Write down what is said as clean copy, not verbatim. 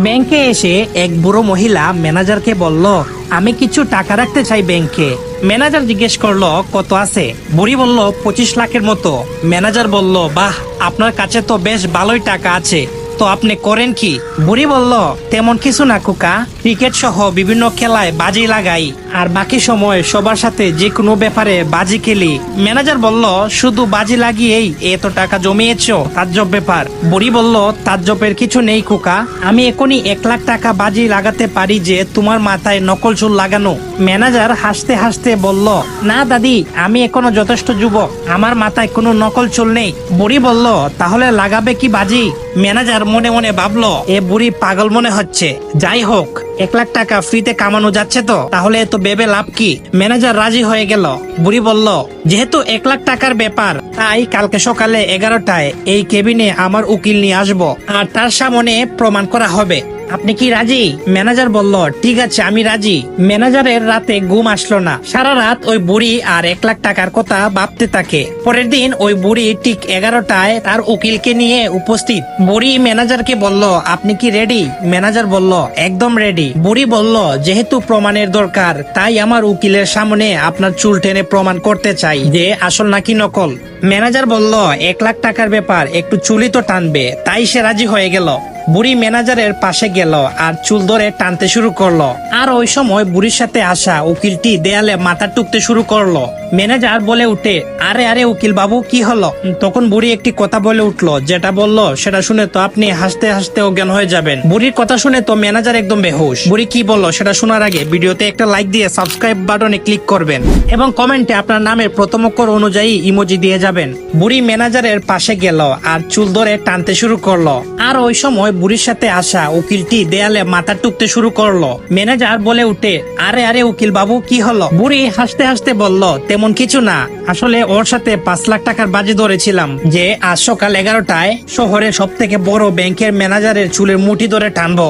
ব্যাংকে এসে এক বুড়ো মহিলা ম্যানেজারকে বলল, আমি কিছু টাকা রাখতে চাই ব্যাংকে। ম্যানেজার জিজ্ঞেস করলো, কত আছে? বুড়ি বলল, 25 লাখের মতো। ম্যানেজার বলল, বাহ, আপনার কাছে তো বেশ ভালোই টাকা আছে, তো আপনি করেন কি? বুড়ি বলল, তেমন কিছু না খোকা, ক্রিকেট সহ বিভিন্ন খেলায় বাজি লাগাই, আর বাকি সময় সবার সাথে যে কোনো ব্যাপারে বাজি খেলি। ম্যানেজার বলল, শুধু বাজি লাগিয়েই এত টাকা জমিয়েছো? তাজ্জব ব্যাপার। বুড়ি বলল, তাজ্জবের কিছু নেই খোকা, আমি এখনই 1 লাখ টাকা বাজি লাগাতে পারি যে তোমার মাথায় নকল চুল লাগানো। ম্যানেজার হাসতে হাসতে বলল, না দাদি, আমি এখনো যথেষ্ট যুবক, আমার মাথায় কোনো নকল চুল নেই। বুড়ি বলল, তাহলে লাগাবে কি বাজি? ম্যানেজার মনে মনে ভাবলো, এ বুড়ি পাগল মনে হচ্ছে। যাই হোক, 1 লাখ টাকা ফ্রিতে কামানো যাচ্ছে তো, তাহলে তো ভেবে লাভ কি? ম্যানেজার রাজি হয়ে গেল। বুড়ি বলল, যেহেতু 1 লাখ টাকার ব্যাপার, তাই কালকে সকালে 11টায় এই কেবিনে আমার উকিল নিয়ে আসবো, আর তার সামনে প্রমাণ করা হবে। আপনি কি রাজি? ম্যানেজার বলল, ঠিক আছে, আমি রাজি। ম্যানেজারের রাতে ঘুম আসলো না। সারা রাত ওই বুড়ি আর 1 লাখ টাকার কথা ভাবতে থাকে। পরের দিন ওই বুড়ি ঠিক 11টায় তার উকিলকে নিয়ে উপস্থিত। বুড়ি ম্যানেজারকে বলল, আপনি কি রেডি? ম্যানেজার বলল, একদম রেডি। বুড়ি বলল, যেহেতু প্রমাণের দরকার, তাই আমার উকিলের সামনে আপনার চুল টেনে প্রমাণ করতে চাই যে আসল নাকি নকল। ম্যানেজার বলল, 1 লাখ টাকার ব্যাপার, একটু চুলই তো টানবে। তাই সে রাজি হয়ে গেল। বুড়ি ম্যানেজারের পাশে গেল আর চুল ধরে টানতে শুরু করলো। আর ওই সময় বুড়ির সাথে আসা উকিলটি দেয়ালে মাথা টুকতে শুরু করলো। ম্যানেজার বলে উঠে, আরে আরে উকিল বাবু, কি হলো? তখন বুড়ি একটি কথা বলে উঠলো, যেটা বললো সেটা শুনে তো আপনি হাসতে হাসতে অজ্ঞান হয়ে যাবেন। বুড়ির কথা শুনে তো ম্যানেজার একদম বেহুশ। বুড়ি কি বললো সেটা শোনার আগে ভিডিওতে একটা লাইক দিয়ে সাবস্ক্রাইব বাটনে ক্লিক করবেন এবং কমেন্টে আপনার নামের প্রথম অক্ষর অনুযায়ী ইমোজি দিয়ে যাবেন। বুড়ি ম্যানেজারের পাশে গেল আর চুল ধরে টানতে শুরু করলো। আর ওই সময় বুড়ির সাথে আসা উকিলটি দেয়ালে মাথা টুকতে শুরু করলো। ম্যানেজার বলে উঠে, আরে আরে উকিল বাবু, কি হলো? বুড়ি হাসতে হাসতে বলল, তেমন কিছু না, আসলে ওর সাথে 5 লাখ টাকার বাজি ধরেছিলাম যে আজ সকাল 11টায় শহরের সব থেকে বড় ব্যাংকের ম্যানেজারের চুলের মুঠি ধরে টানবো।